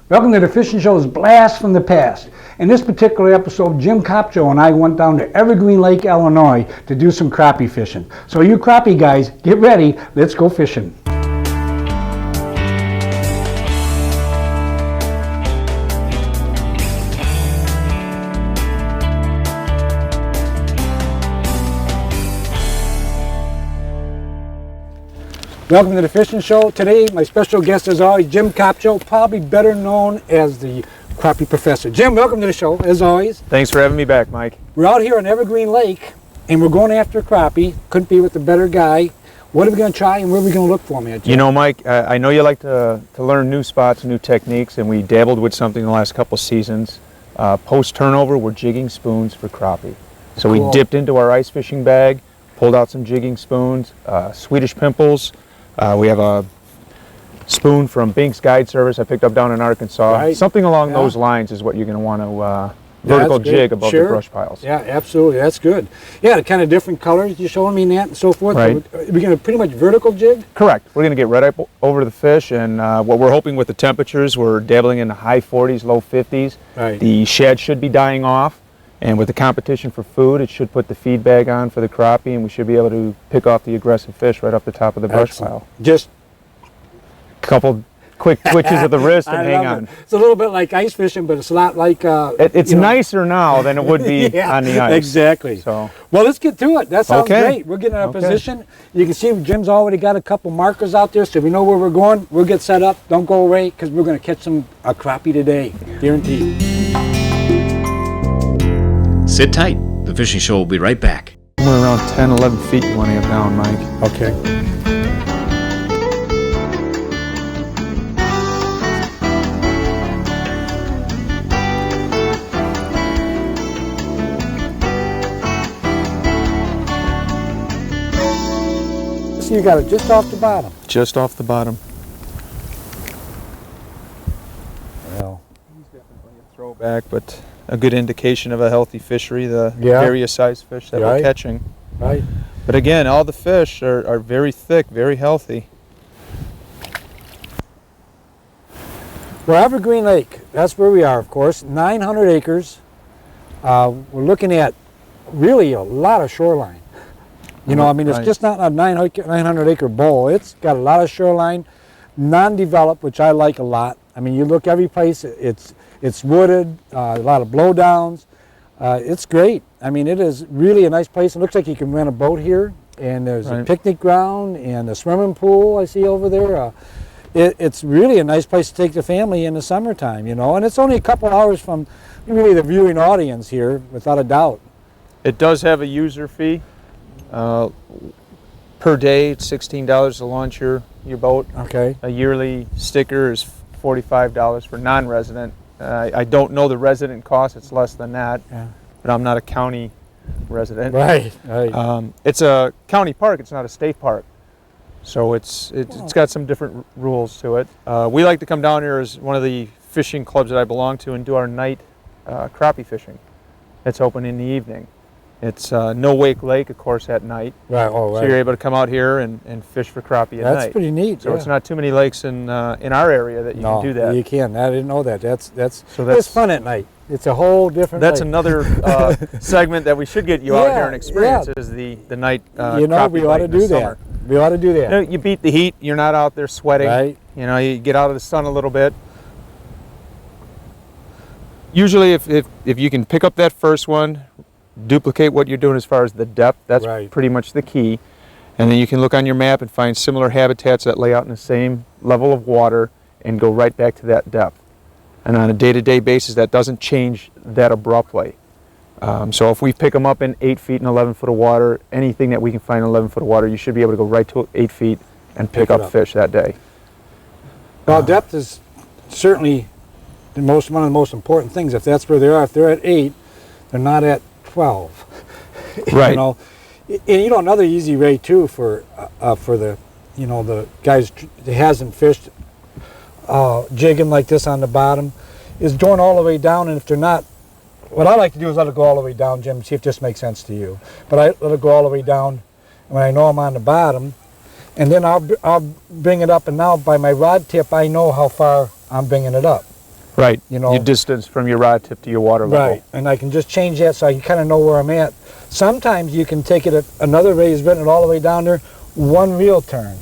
Welcome to the Fishing Show's Blast from the Past. In this particular episode, Jim Kopjo and I went down to Evergreen Lake, Illinois to do some crappie fishing. So you crappie guys, get ready, let's go fishing. Welcome to the Fishing Show. Today, my special guest is always Jim Kopjo, probably better known as the Crappie Professor. Jim, welcome to the show, as always. Thanks for having me back, Mike. We're out here on Evergreen Lake, and we're going after crappie. Couldn't be with a better guy. What are we going to try, and where are we going to look for, man? You know, Mike, I know you like to learn new spots, new techniques, and we dabbled with something the last couple seasons. Post-turnover, we're jigging spoons for crappie. So Cool. we dipped into our ice fishing bag, pulled out some jigging spoons, Swedish pimples. We have a spoon from Bink's Guide Service I picked up down in Arkansas. Right. Something along those lines is what you're going to want to vertical jig above the brush piles. Yeah, absolutely. That's good. Yeah, the kind of different colors you're showing me, that and so forth. Right. So we're going to pretty much vertical jig? Correct. We're going to get right up over the fish, and what we're hoping with the temperatures, we're dabbling in the high 40s, low 50s. Right. The shad should be dying off. And with the competition for food, it should put the feed bag on for the crappie, and we should be able to pick off the aggressive fish right off the top of the brush pile. Just a couple quick twitches of the wrist and hang on. It's a little bit like ice fishing, but it's not like... it's nicer now than it would be yeah, on the ice. Exactly. So, well, let's get to it. That sounds Okay. great. We're getting in our position. You can see Jim's already got a couple markers out there, so we know where we're going. We'll get set up. Don't go away, because we're going to catch a crappie today. Guaranteed. Sit tight. The Fishing Show will be right back. somewhere around 10, 11 feet you want to get down, Mike. Okay. So you got it just off the bottom. Just off the bottom. Well, He's definitely a throwback, but a good indication of a healthy fishery, the Yeah. various size fish that Right. we're catching. right. But again, all the fish are very thick, very healthy. Well, Evergreen Lake, that's where we are, of course. 900 acres. We're looking at really a lot of shoreline. You know, I mean, it's Right. just not a 900 acre bowl. It's got a lot of shoreline, non-developed, which I like a lot. I mean, you look every place, it's wooded, a lot of blowdowns. It's great. I mean, it is really a nice place. It looks like you can rent a boat here, and there's a Right. picnic ground and a swimming pool I see over there. It's really a nice place to take the family in the summertime, you know, and it's only a couple hours from really the viewing audience here, without a doubt. It does have a user fee. Per day, it's $16 to launch your boat. Okay. A yearly sticker is $45 for non-resident. I don't know the resident cost, it's less than that, Yeah. but I'm not a county resident. Right. Right. It's a county park, it's not a state park. So it's got some different rules to it. We like to come down here as one of the fishing clubs that I belong to and do our night crappie fishing. It's open in the evening. It's no wake lake, of course, at night. Right. Oh, right. So you're able to come out here and fish for crappie at night. That's pretty neat. So yeah. it's not too many lakes in our area that you No, can do that. you can. I didn't know that. So It's fun at night. It's a whole different. That's lake. another segment that we should get you out here and experience is the night You know, crappie we ought bite to in the do summer. that. We ought to do that. You know, you beat the heat. You're not out there sweating. Right. You know, you get out of the sun a little bit. Usually, if you can pick up that first one, duplicate what you're doing as far as the depth. That's Right. pretty much the key. And then you can look on your map and find similar habitats that lay out in the same level of water and go right back to that depth. And on a day-to-day basis, that doesn't change that abruptly. So if we pick them up in 8 feet and 11 foot of water, anything that we can find in 11 foot of water, you should be able to go right to 8 feet and pick it up up. fish that day. Well, depth is certainly one of the most important things. If that's where they are, if they're at 8, they're not at 12. Right. You know, and you know another easy way too for the the guys that hasn't fished jigging like this on the bottom is going all the way down, and if they're not, what I like to do is let it go all the way down, Jim, see if this makes sense to you. But I let it go all the way down, and when I know I'm on the bottom, and then I'll bring it up, and now by my rod tip I know how far I'm bringing it up. Right. You know, your distance from your rod tip to your water level. right, and I can just change that so I can kind of know where I'm at. Sometimes you can take it at another raised bit and all the way down there, one reel turn,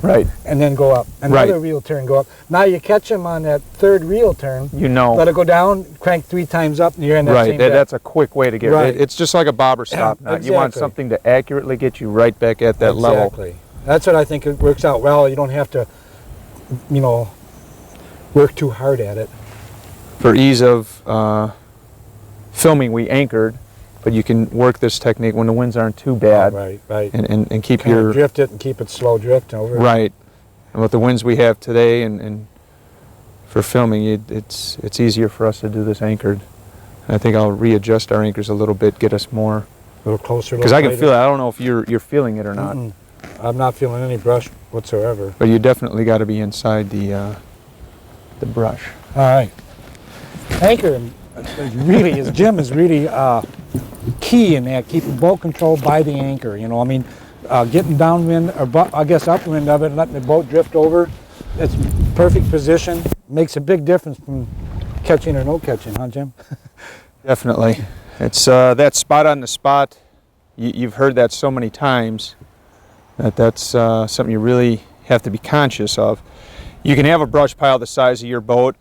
Right. and then go up. Another Right. reel turn, go up. Now you catch them on that third reel turn. You know. Let it go down, crank 3 times up, and you're in that Right. same depth. That's a quick way to get Right. It's just like a bobber stop knot. You want exactly. something to accurately get you right back at that level. Exactly. That's what I think it works out well. You don't have to, you know, work too hard at it. For ease of filming, we anchored, but you can work this technique when the winds aren't too bad. Right, right. And keep Kind your of drift it and keep it slow drift over. right. And with the winds we have today, and for filming, it's easier for us to do this anchored. And I think I'll readjust our anchors a little bit, get us more, A little closer. because I can feel it. I don't know if you're feeling it or not, I'm not feeling any brush whatsoever. but you definitely got to be inside the brush. All right. Anchor really is, Jim is really key in that, keeping boat control by the anchor. You know, I mean, getting downwind, or I guess upwind of it, and letting the boat drift over. It's perfect position. Makes a big difference from catching or no catching, huh, Jim? Definitely. It's that spot on the spot. You've heard that so many times that's something you really have to be conscious of. You can have a brush pile the size of your boat,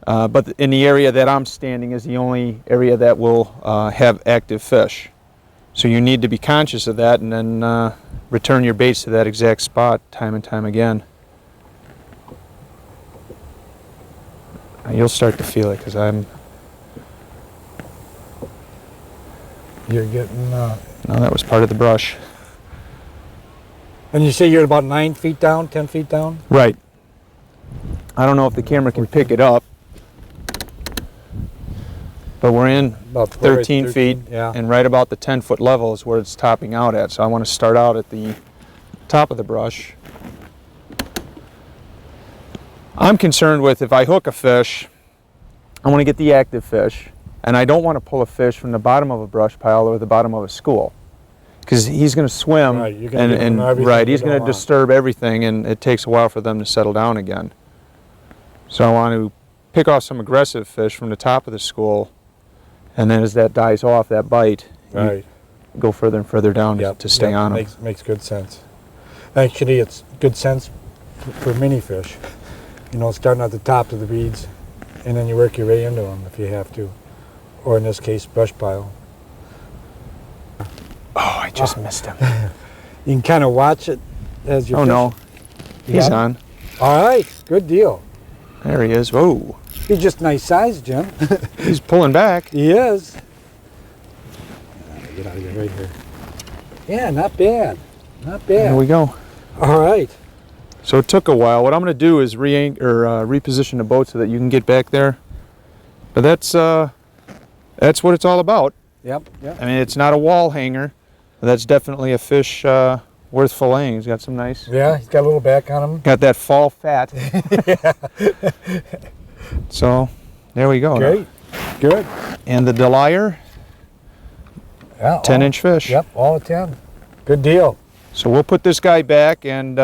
but in the area that I'm standing is the only area that will have active fish. So you need to be conscious of that, and then return your baits to that exact spot time and time again. You'll start to feel it, because You're getting, no, that was part of the brush. and you say you're about 9 feet down, 10 feet down? Right. I don't know if the camera can pick it up, but we're in About 13 feet, yeah. and right about the 10-foot level is where it's topping out at. So I want to start out at the top of the brush. I'm concerned with, if I hook a fish, I want to get the active fish, and I don't want to pull a fish from the bottom of a brush pile or the bottom of a school, because he's going to swim, Right, you're gonna give him everything right, you he's going don't to want. disturb everything, and it takes a while for them to settle down again. So I want to pick off some aggressive fish from the top of the school, and then as that dies off, that bite, Right. you go further and further down to stay on them. Makes good sense. Actually, it's good sense for mini fish. You know, starting at the top of the reeds, and then you work your way into them if you have to, or in this case, brush pile. Oh, I just missed him. You can kind of watch it as you. Oh no, he's got it? on. All right, good deal. There he is. Whoa, He's just nice size, Jim. he's pulling back. He is. Get out of here right here. Yeah, not bad. Not bad. There we go. All right. So it took a while. What I'm going to do is reposition the boat so that you can get back there. But that's what it's all about. Yep. Yep. I mean, it's not a wall hanger. That's definitely a fish worth filleting. He's got some nice. Yeah, he's got a little back on him. Got that fall fat. So there we go. Great. Good. And the Delia, Yeah. 10-inch fish. Yep. All at 10. Good deal. So we'll put this guy back, and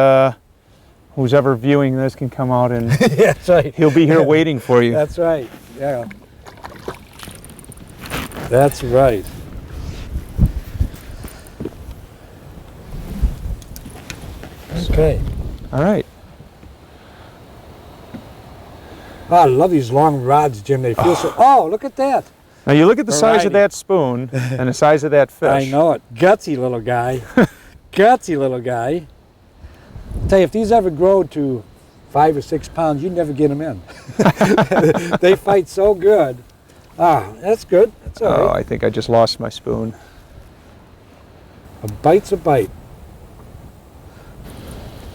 who's ever viewing this can come out, and Yeah, that's right. he'll be here waiting for you. That's right. Yeah. That's right. Okay. All right. Oh, I love these long rods, Jim. They feel so. Oh, look at that. Now you look at the size of Variety. that spoon and the size of that fish. I know it. Gutsy little guy. Gutsy little guy. Tell you, if these ever grow to 5 or 6 pounds, you'd never get them in. They fight so good. Ah, that's good. That's all Oh, right. I think I just lost my spoon. A bite's a bite.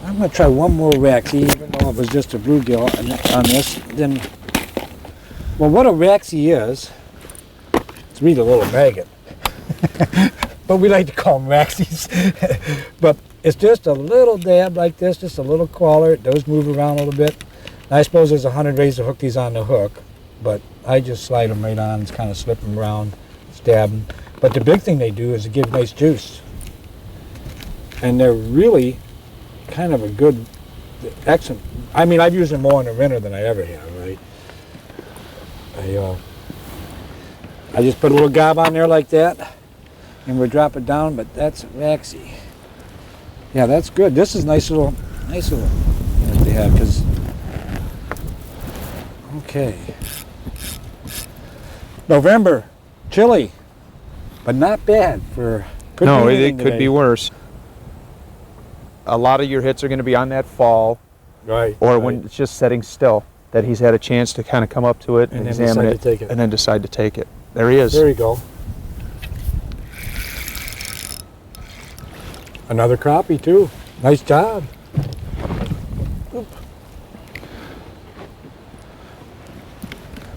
I'm going to try one more Raxie, even though it was just a bluegill on this. Then, well, what a Raxie is, it's really a little maggot. But we like to call them Raxies. But it's just a little dab like this, just a little crawler. It does move around a little bit. And I suppose there's 100 ways to hook these on the hook, but I just slide them right on, kind of slip them around, stab them. But the big thing they do is they give nice juice. And they're really kind of a good, excellent. I mean, I've used them more in the winter than I ever have, right? I just put a little gob on there like that, and we'll drop it down. But that's waxy. Yeah, that's good. This is nice little unit they have. Cause okay, November, chilly, but not bad for. No, it could be worse. A lot of your hits are going to be on that fall, right? Or when it's just setting still. That he's had a chance to kind of come up to it and examine it, and then decide to take it. There he is. There you go. Another crappie too. Nice job. Oop.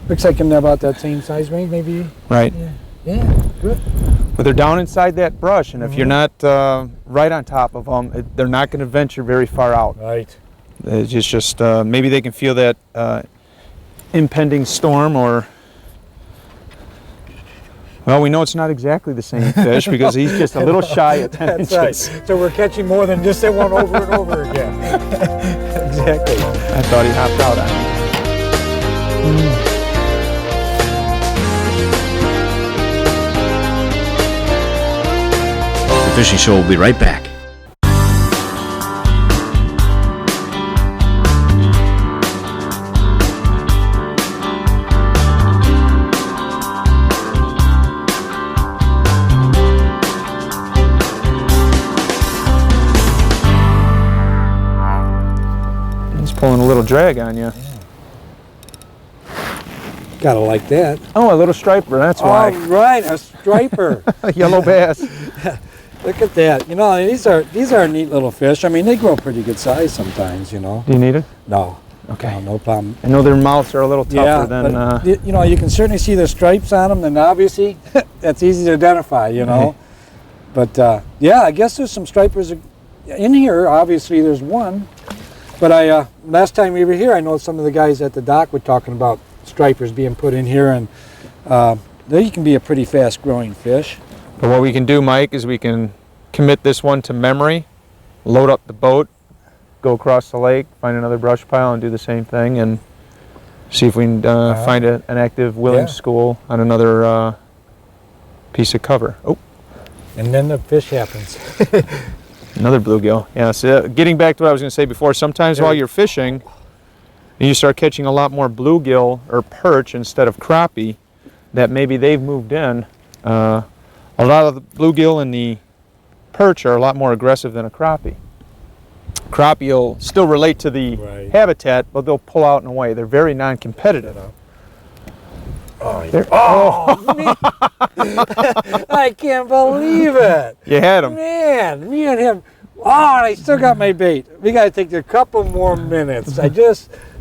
Looks like they're about that same size range, maybe. Right. Yeah. Good. But they're down inside that brush, and if you're not right on top of them, they're not going to venture very far out. Right. It's just maybe they can feel that impending storm, or well, we know it's not exactly the same fish because he's just a little shy at 10 That's inches. right. So we're catching more than just that one over and over again. Exactly. I thought he hopped out on me. The Fishing Show will be right back. Pulling a little drag on you. Gotta like that. Oh, a little striper, that's why. All right, a striper. A yellow bass. Look at that. You know, these are neat little fish. I mean, they grow pretty good size sometimes, you know. Do you need it? No. Okay. No problem. I know their mouths are a little tougher than... but, you know, you can certainly see the stripes on them, and obviously that's easy to identify, you know. But, yeah, I guess there's some stripers in here. Obviously, there's one. But last time we were here, I know some of the guys at the dock were talking about stripers being put in here, and they can be a pretty fast-growing fish. But what we can do, Mike, is we can commit this one to memory, load up the boat, go across the lake, find another brush pile, and do the same thing, and see if we can find an active willing school on another piece of cover. Oh. And then the fish happens. Another bluegill. Yeah, so getting back to what I was going to say before, sometimes while you're fishing, you start catching a lot more bluegill or perch instead of crappie, that maybe they've moved in. A lot of the bluegill and the perch are a lot more aggressive than a crappie. Crappie will still relate to the habitat, but they'll pull out and away. They're very non-competitive. I can't believe it. You had him. Man, me and him. Oh, and I still got my bait. We got to take a couple more minutes.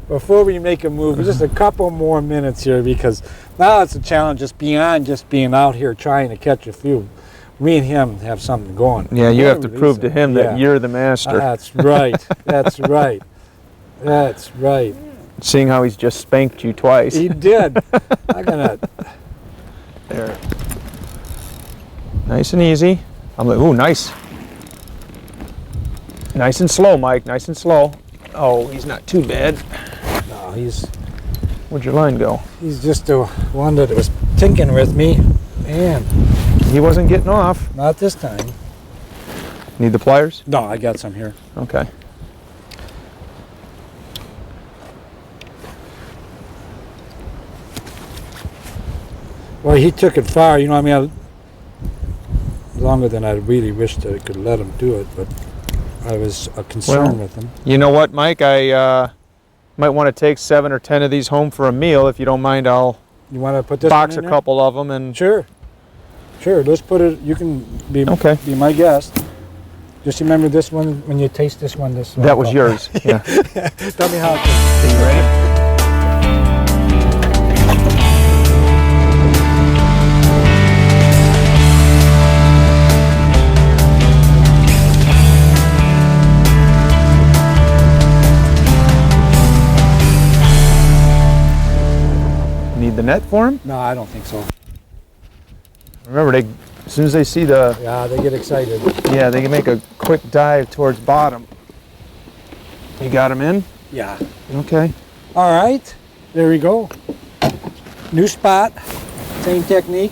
Before we make a move, just a couple more minutes here, because now it's a challenge just beyond just being out here trying to catch a few. Me and him have something going. Yeah, you have to prove to him that you're the master. That's right. That's right. That's right. Seeing how he's just spanked you twice. He did. I'm gonna. There. Nice and easy. I'm like, ooh, nice. Nice and slow, Mike. Nice and slow. Oh, he's not too bad. No, he's. Where'd your line go? He's just the one that was tinking with me. Man. He wasn't getting off. Not this time. Need the pliers? No, I got some here. Okay. Well, he took it far, you know, I mean, longer than I really wished I could let him do it, but I was concerned with him. You know what, Mike? I might want to take 7 or 10 of these home for a meal. If you don't mind, I'll want to put this box one in a there? couple of them. And Sure. Let's put it, you can be my guest. Just remember this one, when you taste this one, this one. That was yours. Yeah. Tell me how it tastes. Are you ready? Need the net for him? No, I don't think so. Remember, as soon as they see the... Yeah, they get excited. Yeah, they can make a quick dive towards bottom. You got him in? Yeah. Okay. All right. There we go. New spot, same technique,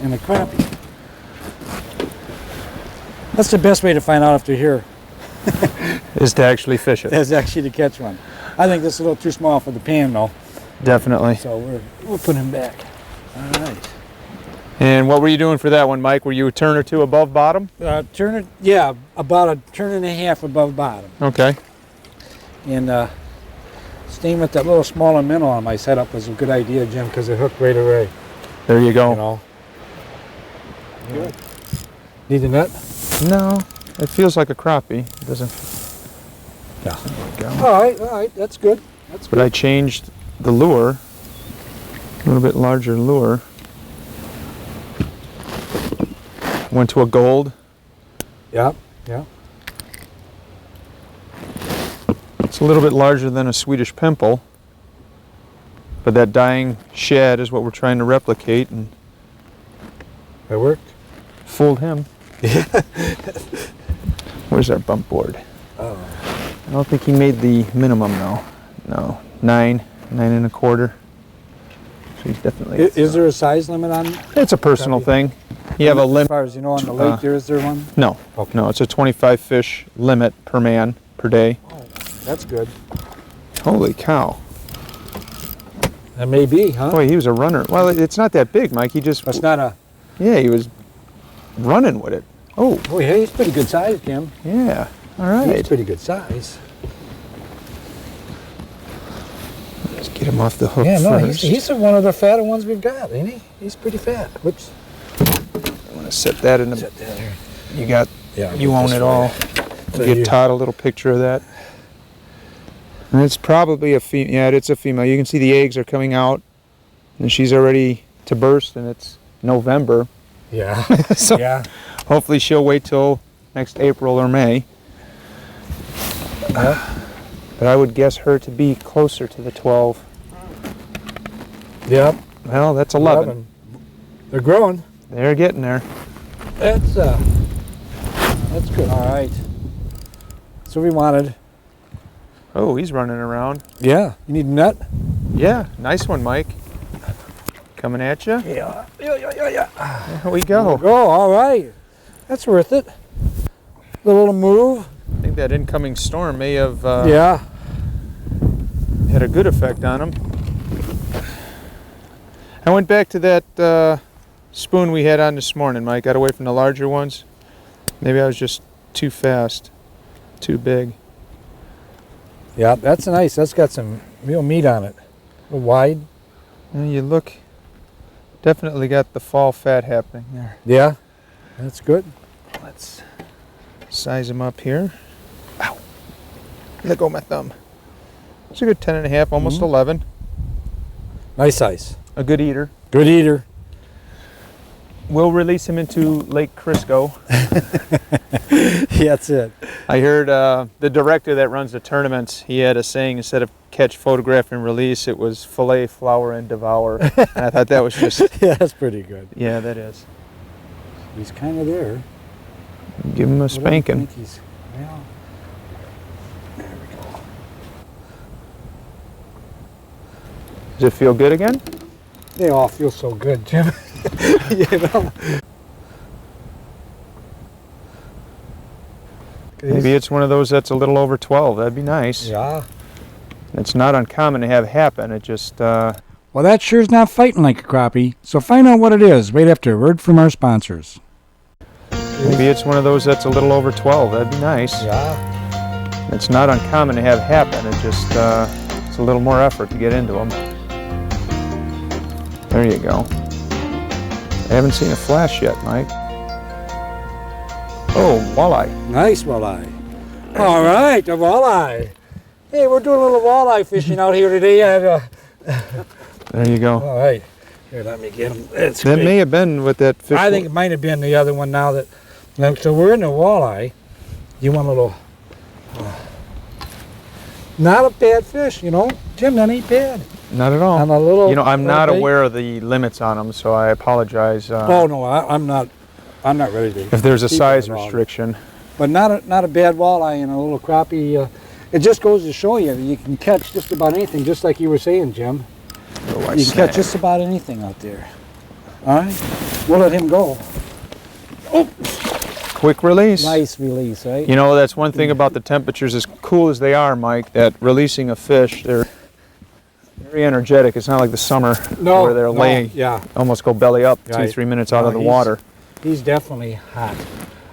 and a crappie. That's the best way to find out if they're here, Is to actually fish it. is actually to catch one. I think this is a little too small for the pan though, Definitely. so we'll put him back. All right. And what were you doing for that one, Mike? Were you a turn or two above bottom? Turn it, yeah, about a turn and a half above bottom. Okay. And staying with that little smaller minnow on my setup was a good idea, Jim, because it hooked right away. There you go. You know. Good. Need a net? No, it feels like a crappie. It doesn't. Yeah. There we go. All right, that's good. That's But good. I changed the lure, a little bit larger lure. Went to a gold. Yeah. It's a little bit larger than a Swedish pimple, but that dying shad is what we're trying to replicate, and That worked? fooled him. Where's our bump board? Oh. I don't think he made the minimum though. No, 9 and a quarter. So he's definitely. Is there a size limit on it? It's a personal thing. You have a As limit. far as you know, on the lake, is there one? No, Okay. no, it's a 25 fish limit per man per day. Oh, that's good. Holy cow! That may be, huh? Boy, he was a runner. Well, it's not that big, Mike. He just. That's not a. Yeah, he was running with it. Oh, Oh, yeah, he's pretty good size, Jim. yeah. All He's right. pretty good size. Let's get him off the hook Yeah, no, first. he's one of the fatter ones we've got, ain't he? He's pretty fat. Whoops. I'm gonna set that in the. Set that here. You got. Yeah. You own it all. So Give you- Todd a little picture of that. And it's probably a female. Yeah, it's a female. You can see the eggs are coming out, and she's already to burst, and it's November. Yeah. So Yeah. hopefully she'll wait till next April or May. But I would guess her to be closer to the 12. Yep. Well, that's 11. They're growing. They're getting there. That's good. All right. That's what we wanted. Oh, he's running around. Yeah. You need a net? Yeah, nice one, Mike. Coming at you. Yeah. There we go. Go. All right. That's worth it. The little move. I think that incoming storm may have Yeah. had a good effect on him. I went back to that spoon we had on this morning, Mike. Got away from the larger ones. Maybe I was just too fast, too big. Yeah. That's nice. That's got some real meat on it. A little wide. And you look, definitely got the fall fat happening there. Yeah. That's good. Let's size him up here. Ow. Let go of my thumb. It's a good 10 and a half, almost 11. Nice size. A good eater. Good eater. We'll release him into Lake Crisco. Yeah, that's it. I heard the director that runs the tournaments, he had a saying, instead of catch, photograph, and release, it was fillet, flour, and devour. And I thought that was just, Yeah, that's pretty good. yeah, that is. He's kind of there. Give him a What do you spanking. think he's- well, there we go. Does it feel good again? They all feel so good, Jim. You know. Maybe it's one of those that's a little over 12. That'd be nice. Yeah. It's not uncommon to have happen. It just, Well, that sure's not fighting like a crappie. So find out what it is right after a word from our sponsors. maybe it's one of those that's a little over 12. That'd be nice. Yeah. It's not uncommon to have happen. It just, it's a little more effort to get into them. There you go. I haven't seen a flash yet, Mike. Oh, walleye. Nice walleye. All right, a walleye. Hey, we're doing a little walleye fishing out here today. There you go. All right. Here, let me get him. That's That great. may have been with that fish. I think it might have been the other one now that. So we're in the walleye. You want a little. Not a bad fish, you know. Jim, that ain't bad. Not at all. On a little. You know, I'm little not bait. aware of the limits on them, so I apologize. Oh no, I'm not. I'm not ready to. If there's a keep size it at all. restriction. But not a bad walleye and a little crappie. It just goes to show you that you can catch just about anything, just like you were saying, Jim. I You can snag? catch just about anything out there. All right, we'll let him go. Quick release. Nice release, right? You know, that's one thing about the temperatures, as cool as they are, Mike, that releasing a fish, they're very energetic. It's not like the summer where they're laying, yeah. almost go belly up Right. 2-3 minutes out No, of the he's- water. He's definitely hot.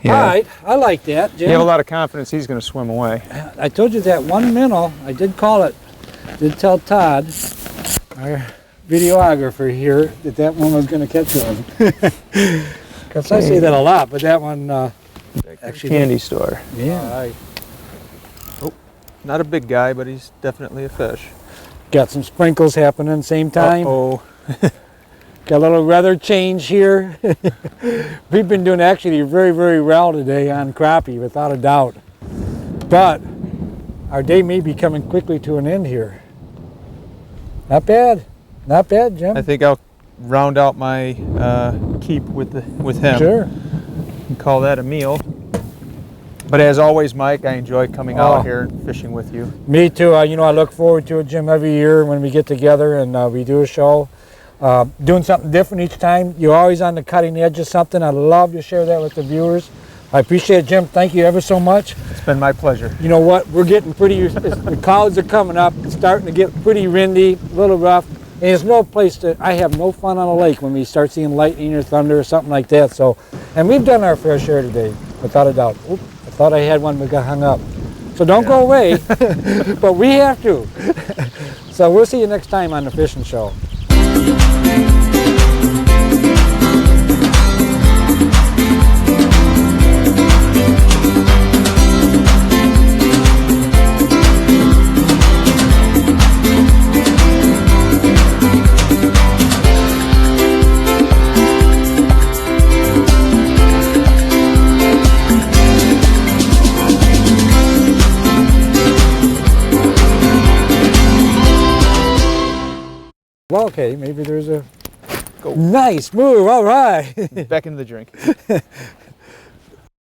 Yeah. All right, I like that, Jim. You have a lot of confidence he's going to swim away. I told you that 1 minnow, I did call it, did tell Todd, our videographer here, that one was going to catch one. Because I say that a lot, but that one actually Candy store. Yeah. All right. Not a big guy, but he's definitely a fish. Got some sprinkles happening same time. Uh-oh. Got a little weather change here. We've been doing actually very, very well today on crappie, without a doubt. But our day may be coming quickly to an end here. Not bad. Not bad, Jim. I think I'll round out my keep with him. Sure. And call that a meal. But as always, Mike, I enjoy coming out here and fishing with you. Me too. You know, I look forward to it, Jim, every year when we get together and we do a show. Doing something different each time. You're always on the cutting edge of something. I love to share that with the viewers. I appreciate it, Jim. Thank you ever so much. It's been my pleasure. You know what? We're getting pretty, the clouds are coming up. It's starting to get pretty windy, a little rough. And there's no place to, I have no fun on a lake when we start seeing lightning or thunder or something like that. So, and we've done our fair share today, without a doubt. Oop, I thought I had one, but got hung up. So don't go away, but we have to. So we'll see you next time on the Fishing Show. Well, okay, maybe there's a nice move. All right. Back into the drink.